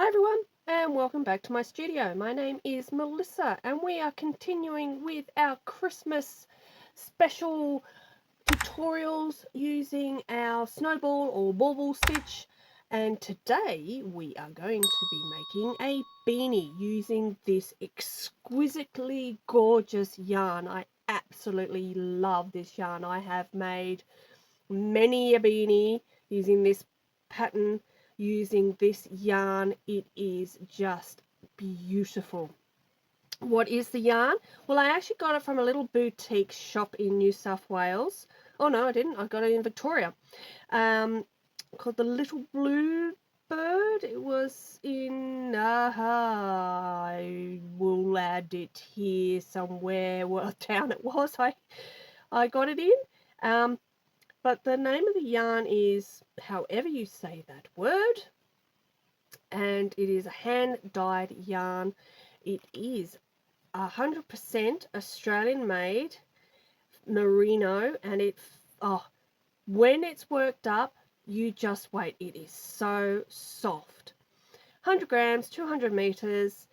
Hi everyone, and welcome back to my studio. My name is Melissa and we are continuing with our Christmas special tutorials using our snowball or bauble stitch, and today we are going to be making a beanie using this exquisitely gorgeous yarn. I absolutely love this yarn. I have made many a beanie using this pattern, using this yarn. It is just beautiful. What is the yarn? Well, I actually got it from a little boutique shop in New South Wales. Oh no, I didn't. I got it in Victoria, called the Little Blue Bird. It was in I will add it here somewhere what town it was I got it in. But the name of the yarn is however you say that word, and it is a hand-dyed yarn. It is 100% Australian made merino, and when it's worked up, you just wait. It is so soft. 100 grams, 200 meters.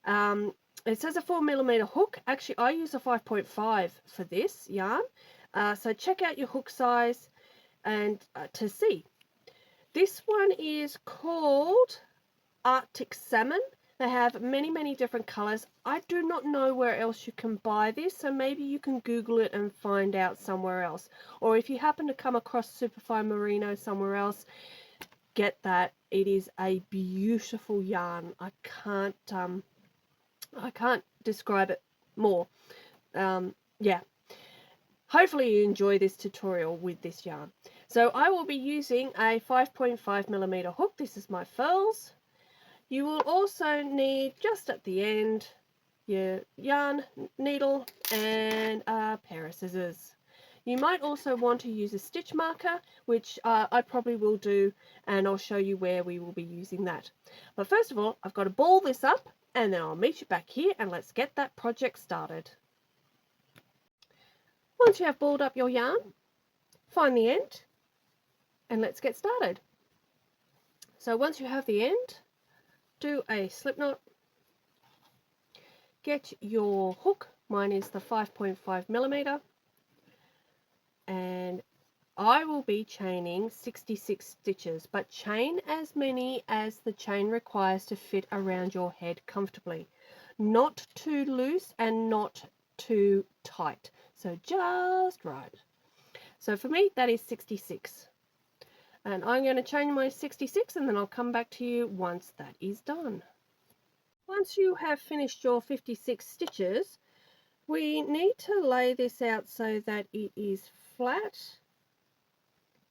It says a 4mm hook. Actually, I use a 5.5 for this yarn. So check out your hook size and to see. This one is called Arctic Salmon. They have many different colors. I do not know where else you can buy this, so maybe you can Google it and find out somewhere else. Or if you happen to come across Superfine Merino somewhere else, get that. It is a beautiful yarn. I can't describe it more. Yeah. Hopefully you enjoy this tutorial with this yarn. So I will be using a 5.5mm hook. This is my furls. You will also need, just at the end, your yarn, needle and a pair of scissors. You might also want to use a stitch marker, which I probably will do, and I'll show you where we will be using that. But first of all, I've got to ball this up, and then I'll meet you back here and let's get that project started. Once you have balled up your yarn, find the end and let's get started. So once you have the end, do a slip knot, get your hook. Mine is the 5.5mm, and I will be chaining 66 stitches, but chain as many as the chain requires to fit around your head comfortably. Not too loose and not too tight, so just right. So for me that is 66, and I'm going to chain my 66 and then I'll come back to you once that is done. Once you have finished your 56 stitches, we need to lay this out so that it is flat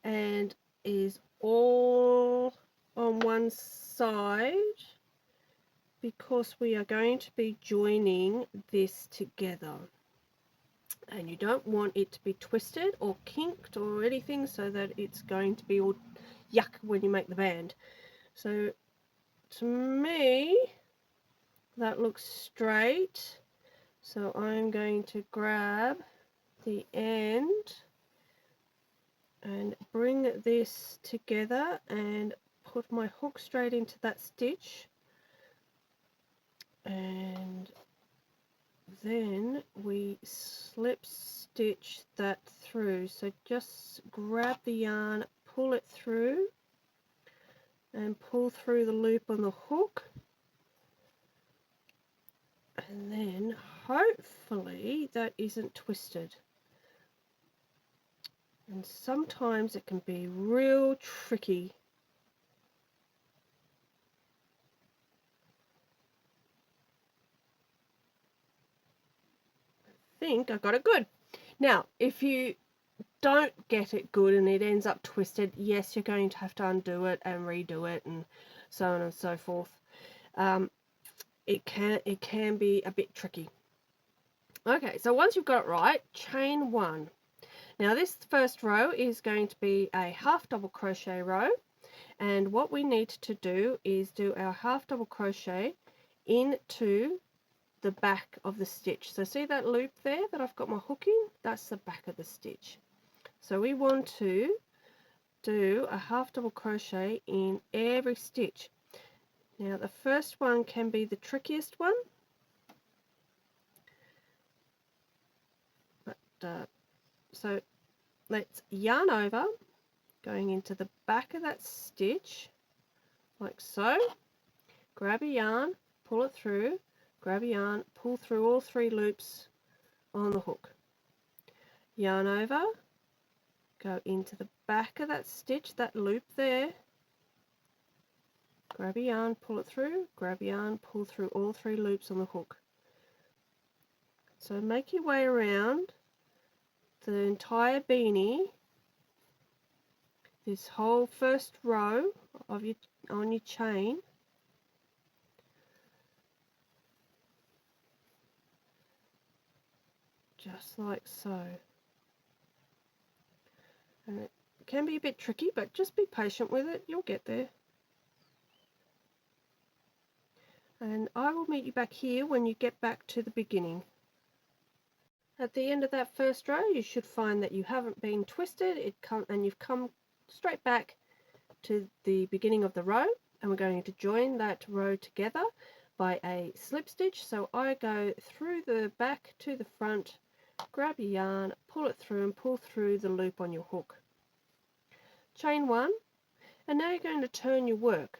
and is all on one side, because we are going to be joining this together, and you don't want it to be twisted or kinked or anything, so that it's going to be all yuck when you make the band. So to me that looks straight, so I'm going to grab the end and bring this together and put my hook straight into that stitch, and then we slip stitch that through. So just grab the yarn, pull it through and pull through the loop on the hook, and then hopefully that isn't twisted. And sometimes it can be real tricky. I think I got it good. Now, if you don't get it good and it ends up twisted, yes, you're going to have to undo it and redo it and so on and so forth. It can be a bit tricky. Okay, so once you've got it right, chain one. Now this first row is going to be a half double crochet row, and what we need to do is do our half double crochet into the back of the stitch. So see that loop there that I've got my hook in? That's the back of the stitch. So we want to do a half double crochet in every stitch. Now the first one can be the trickiest one, but so let's yarn over, going into the back of that stitch like so. Grab a yarn, pull it through, grab a yarn, pull through all 3 loops on the hook. Yarn over, go into the back of that stitch, that loop there, grab a yarn, pull it through, grab a yarn, pull through all 3 loops on the hook. So make your way around the entire beanie, this whole first row of on your chain. Just like so. And it can be a bit tricky, but just be patient with it, you'll get there. And I will meet you back here when you get back to the beginning. At the end of that first row, you should find that you haven't been twisted, and you've come straight back to the beginning of the row, and we're going to join that row together by a slip stitch. So I go through the back to the front, grab your yarn, pull it through and pull through the loop on your hook. Chain 1, and now you're going to turn your work.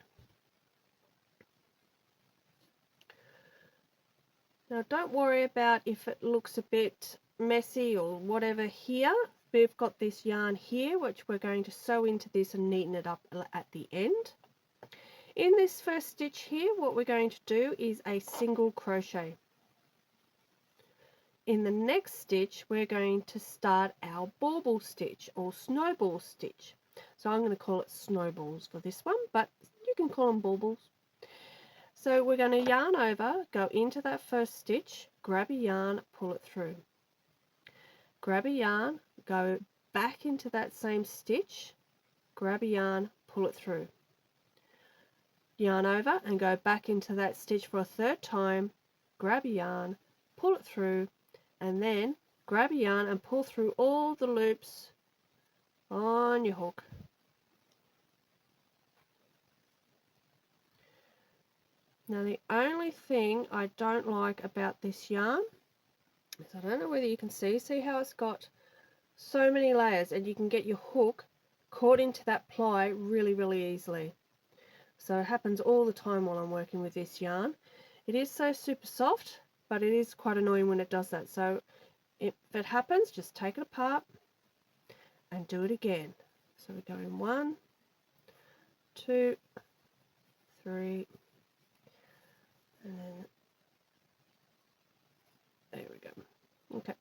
Now don't worry about if it looks a bit messy or whatever here. We've got this yarn here which we're going to sew into this and neaten it up at the end. In this first stitch here, what we're going to do is a single crochet. In the next stitch, we're going to start our bauble stitch or snowball stitch. So I'm going to call it snowballs for this one, but you can call them baubles. So we're going to yarn over, go into that first stitch, grab a yarn, pull it through. Grab a yarn, go back into that same stitch, grab a yarn, pull it through. Yarn over and go back into that stitch for a 3rd time, grab a yarn, pull it through, and then grab a yarn and pull through all the loops on your hook. Now the only thing I don't like about this yarn is, I don't know whether you can see how it's got so many layers, and you can get your hook caught into that ply really easily. So it happens all the time while I'm working with this yarn. It is so super soft, but it is quite annoying when it does that. So if it happens, just take it apart and do it again. So we're going 1, 2, 3, and then there we go. Okay,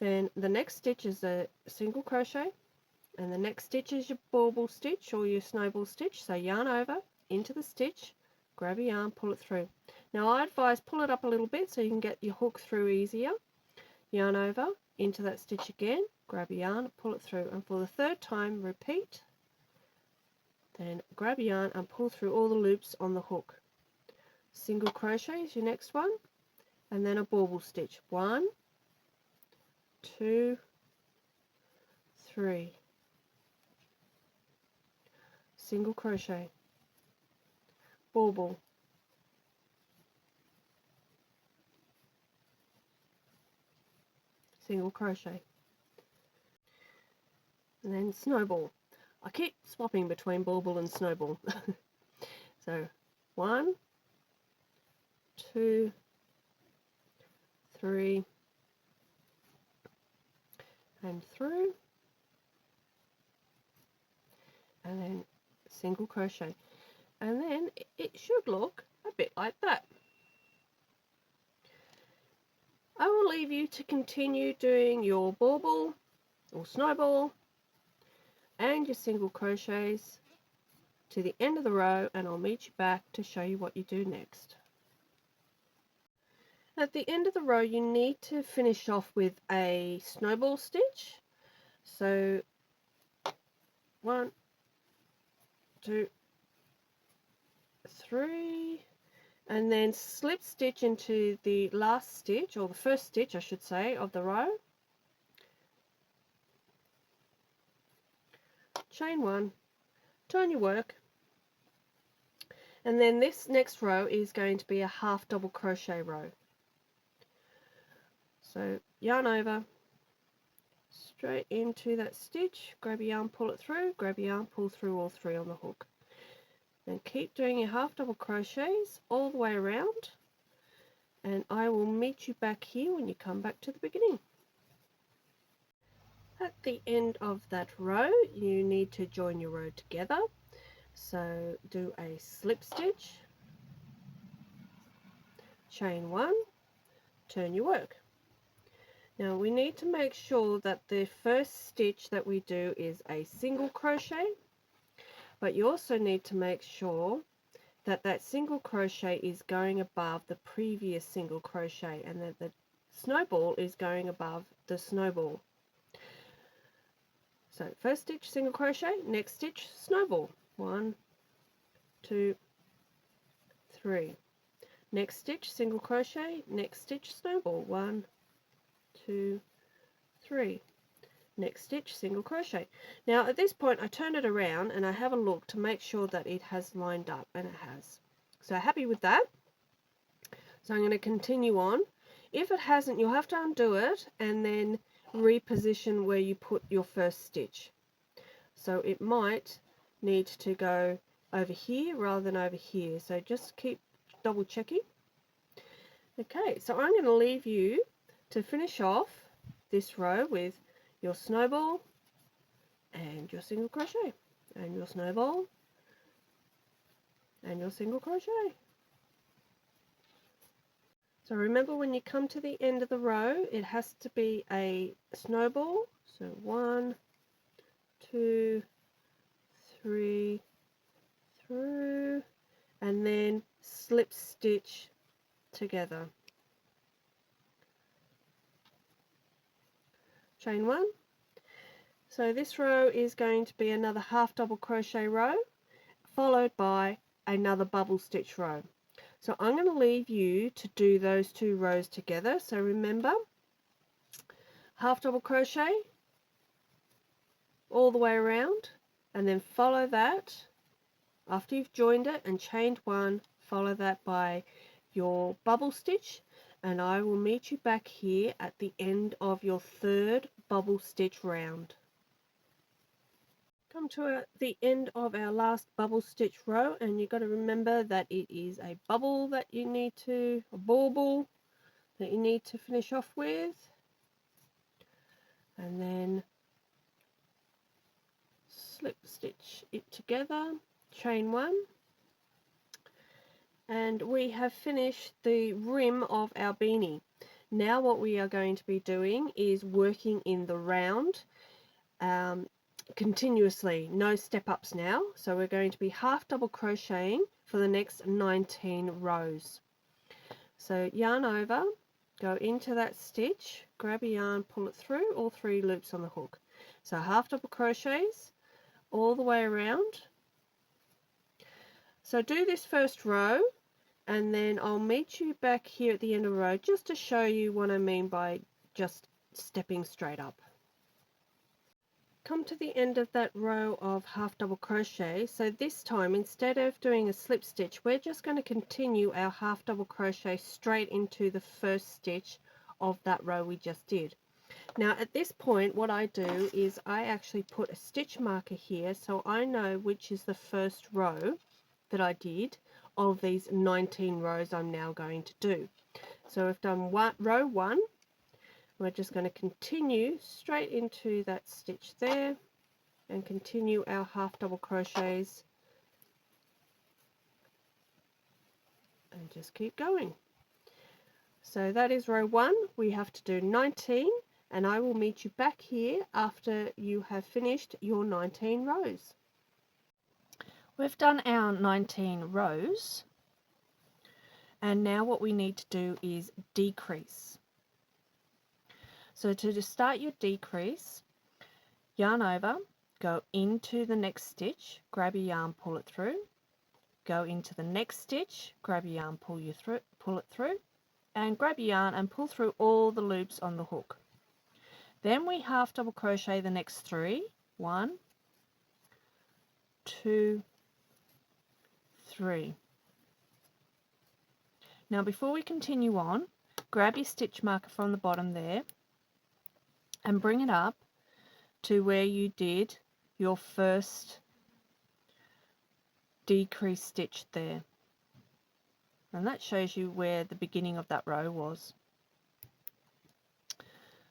then the next stitch is a single crochet, and the next stitch is your bauble stitch or your snowball stitch. So yarn over into the stitch, grab a yarn, pull it through. Now I advise pull it up a little bit so you can get your hook through easier. Yarn over into that stitch again, grab a yarn, pull it through, and for the 3rd time repeat. Then grab a yarn and pull through all the loops on the hook. Single crochet is your next one, and then a bauble stitch. 1, 2, 3. Single crochet, bauble, single crochet, and then snowball. I keep swapping between bauble and snowball. So 1, 2, 3, and through, and then single crochet, and then it should look a bit like that. I will leave you to continue doing your bauble or snowball and your single crochets to the end of the row, and I'll meet you back to show you what you do next. At the end of the row, you need to finish off with a snowball stitch. So 1, 2, 3, and then slip stitch into the last stitch, or the first stitch I should say, of the row. Chain 1, turn your work, And then this next row is going to be a half double crochet row. So yarn over, straight into that stitch, grab your yarn, pull it through, grab your yarn, pull through all three on the hook. Then keep doing your half double crochets all the way around, and I will meet you back here when you come back to the beginning. At the end of that row, you need to join your row together. So do a slip stitch, chain one, turn your work. Now we need to make sure that the first stitch that we do is a single crochet, but you also need to make sure that that single crochet is going above the previous single crochet and that the snowball is going above the snowball. So first stitch single crochet, next stitch snowball, 1, 2, 3. Next stitch single crochet, next stitch snowball, 1, 2, 3. Next stitch single crochet. Now at this point I turn it around and I have a look to make sure that it has lined up, and it has. So happy with that. So I'm going to continue on. If it hasn't, you'll have to undo it and then reposition where you put your first stitch. So it might need to go over here rather than over here, so just keep double checking. Okay, so I'm going to leave you to finish off this row with your snowball and your single crochet and your snowball and your single crochet. So remember, when you come to the end of the row, it has to be a snowball. So 1, 2, 3 through, and then slip stitch together. Chain 1. So this row is going to be another half double crochet row followed by another bubble stitch row. So I'm going to leave you to do those two rows together. So remember, half double crochet all the way around, and then follow that after you've joined it and chained one, follow that by your bubble stitch, and I will meet you back here at the end of your third bubble stitch round. Come to the end of our last bubble stitch row, and you've got to remember that it is a bubble that you need to, a bauble that you need to finish off with, and then slip stitch it together, chain one, and we have finished the rim of our beanie. Now what we are going to be doing is working in the round continuously, no step ups now. So we're going to be half double crocheting for the next 19 rows. So yarn over, go into that stitch, grab a yarn, pull it through all 3 loops on the hook. So half double crochets all the way around. So do this first row, and then I'll meet you back here at the end of the row just to show you what I mean by just stepping straight up. Come to the end of that row of half double crochet. So this time, instead of doing a slip stitch, we're just going to continue our half double crochet straight into the first stitch of that row we just did. Now at this point, what I do is I actually put a stitch marker here so I know which is the first row that I did of these 19 rows I'm now going to do. So we've done row 1. We're just going to continue straight into that stitch there and continue our half double crochets and just keep going. So that is row 1. We have to do 19, and I will meet you back here after you have finished your 19 rows. We've done our 19 rows, and now what we need to do is decrease. So to start your decrease, yarn over, go into the next stitch, grab your yarn, pull it through, go into the next stitch, grab your yarn, pull it through, and grab your yarn and pull through all the loops on the hook. Then we half double crochet the next 3, 1, 2, 3. Now before we continue on, grab your stitch marker from the bottom there and bring it up to where you did your first decrease stitch there, and that shows you where the beginning of that row was.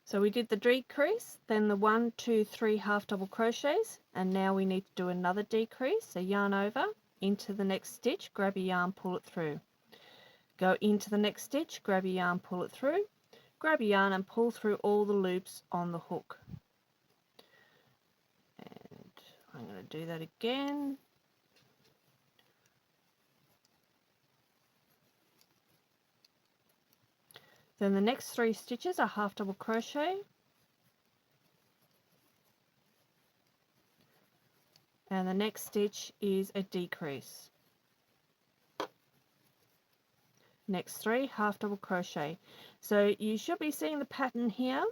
So we did the decrease, then the 1, 2, 3 half double crochets, and now we need to do another decrease. So yarn over into the next stitch, grab your yarn, pull it through, go into the next stitch, grab your yarn, pull it through, grab your yarn and pull through all the loops on the hook. And I'm going to do that again. Then the next 3 stitches are half double crochet, and the next stitch is a decrease. Next 3 half double crochet. So you should be seeing the pattern here.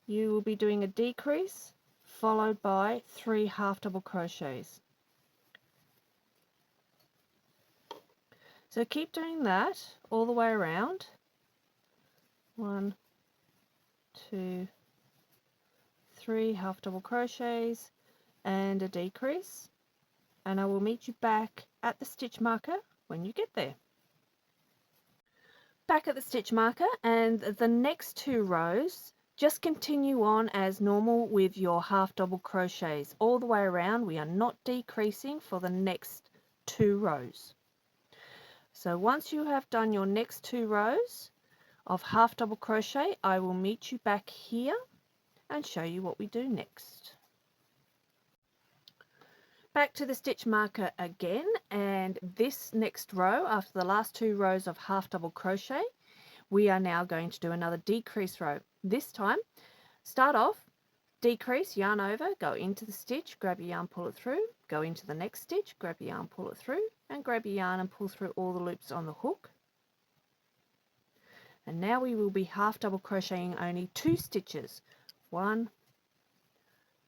You will be doing a decrease followed by 3 half double crochets. So keep doing that all the way around. 1, 2, 3 half double crochets and a decrease, and I will meet you back at the stitch marker when you get there. Back at the stitch marker, and the next 2 rows just continue on as normal with your half double crochets all the way around. We are not decreasing for the next 2 rows. So once you have done your next 2 rows of half double crochet, I will meet you back here and show you what we do next. Back to the stitch marker again, and this next row, after the last 2 rows of half double crochet, we are now going to do another decrease row. This time, start off, decrease, yarn over, go into the stitch, grab your yarn, pull it through, go into the next stitch, grab your yarn, pull it through, and grab your yarn and pull through all the loops on the hook. And now we will be half double crocheting only 2 stitches. 1,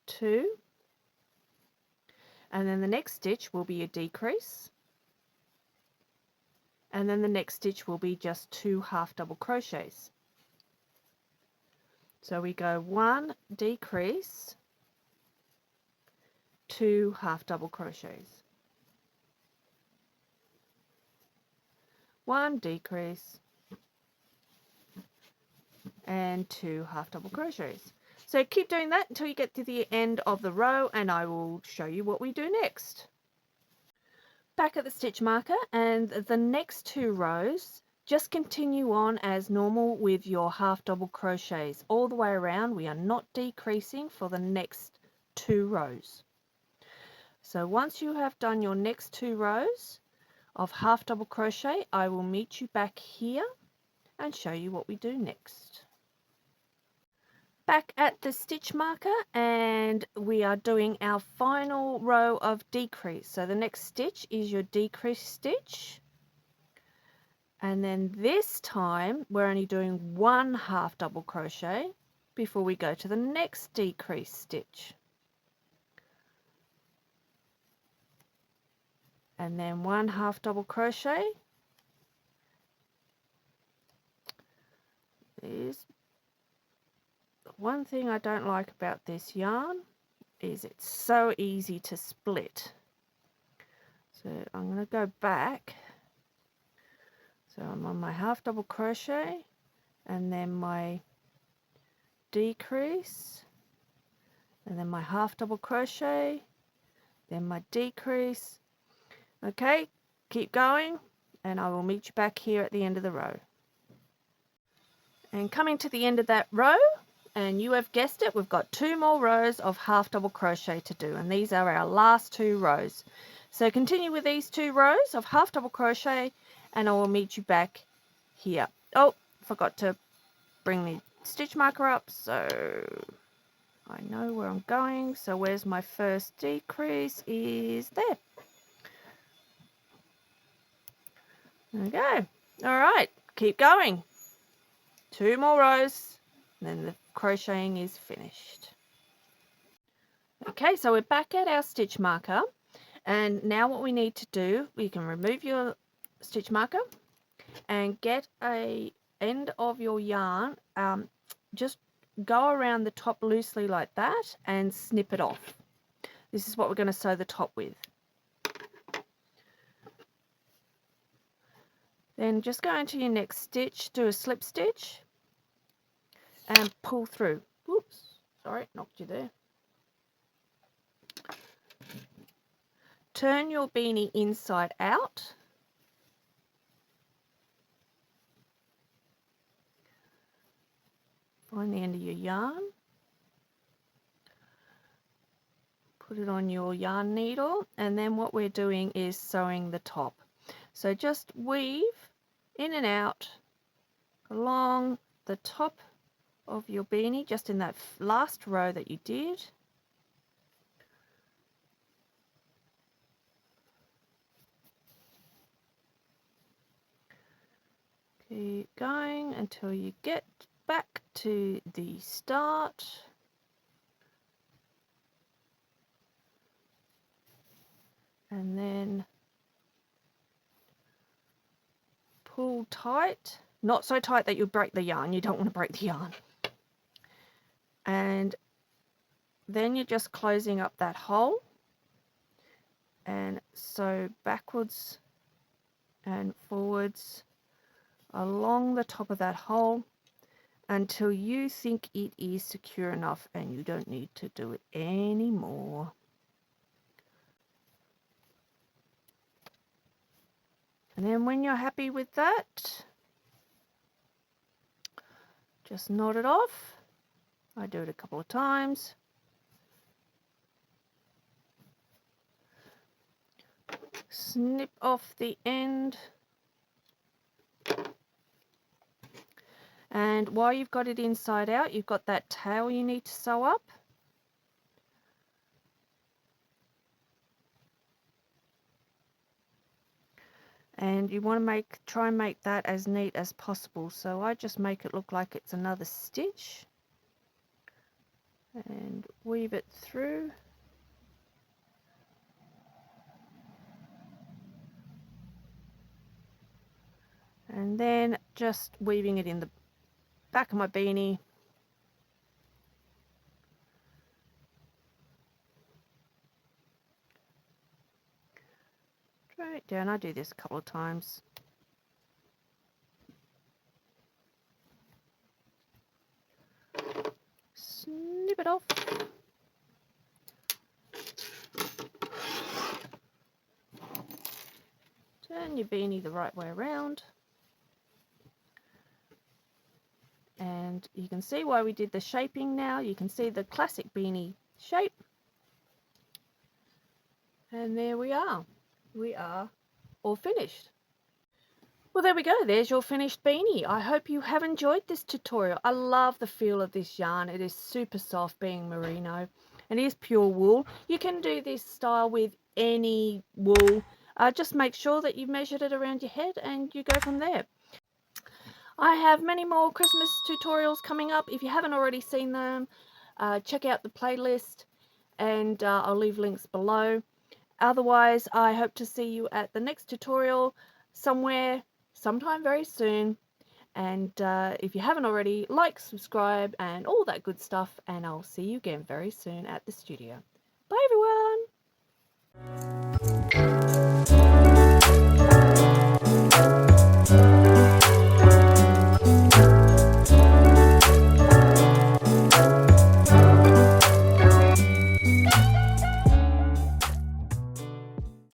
2, and then the next stitch will be a decrease, and then the next stitch will be just 2 half double crochets. So we go 1 decrease, 2 half double crochets, 1 decrease, and 2 half double crochets. So keep doing that until you get to the end of the row, and I will show you what we do next. Back at the stitch marker, and the next 2 rows just continue on as normal with your half double crochets all the way around. We are not decreasing for the next 2 rows. So once you have done your next 2 rows of half double crochet, I will meet you back here and show you what we do next. Back at the stitch marker, and we are doing our final row of decrease. So the next stitch is your decrease stitch, and then this time we're only doing 1 half double crochet before we go to the next decrease stitch, and then 1 half double crochet. One thing I don't like about this yarn is it's so easy to split. So I'm going to go back. So I'm on my half double crochet, and then my decrease, and then my half double crochet, then my decrease. Okay, keep going, and I will meet you back here at the end of the row. And coming to the end of that row, and you have guessed it, we've got 2 more rows of half double crochet to do, and these are our last 2 rows. So continue with these 2 rows of half double crochet, and I will meet you back here. Oh, forgot to bring the stitch marker up, so I know where I'm going. So where's my first decrease? Is there. There we go. All right, keep going. 2 more rows, and then the crocheting is finished. Okay, so we're back at our stitch marker, and now what we need to do, we can remove your stitch marker, and get a end of your yarn, just go around the top loosely like that and snip it off. This is what we're going to sew the top with. Then just go into your next stitch, do a slip stitch and pull through. Oops, sorry, knocked you there. Turn your beanie inside out. Find the end of your yarn. Put it on your yarn needle, and then what we're doing is sewing the top. So just weave in and out along the top of your beanie, just in that last row that you did. Keep going until you get back to the start. And then pull tight, not so tight that you break the yarn. You don't want to break the yarn. And then you're just closing up that hole and sew backwards and forwards along the top of that hole until you think it is secure enough and you don't need to do it anymore. And then when you're happy with that, just knot it off. I do it a couple of times. Snip off the end. And while you've got it inside out, you've got that tail you need to sew up. And you want to try and make that as neat as possible. So I just make it look like it's another stitch and weave it through. And then just weaving it in the back of my beanie. Straight down. I do this a couple of times. Snip it off. Turn your beanie the right way around. And you can see why we did the shaping now. You can see the classic beanie shape. And there we are. We are all finished. Well, there we go. There's your finished beanie. I hope you have enjoyed this tutorial. I love the feel of this yarn. It is super soft, being merino. It is pure wool. You can do this style with any wool. Just make sure that you've measured it around your head and you go from there. I have many more Christmas tutorials coming up. If you haven't already seen them, check out the playlist and I'll leave links below. Otherwise, I hope to see you at the next tutorial sometime very soon. And if you haven't already, like, subscribe and all that good stuff, and I'll see you again very soon at the studio. Bye everyone!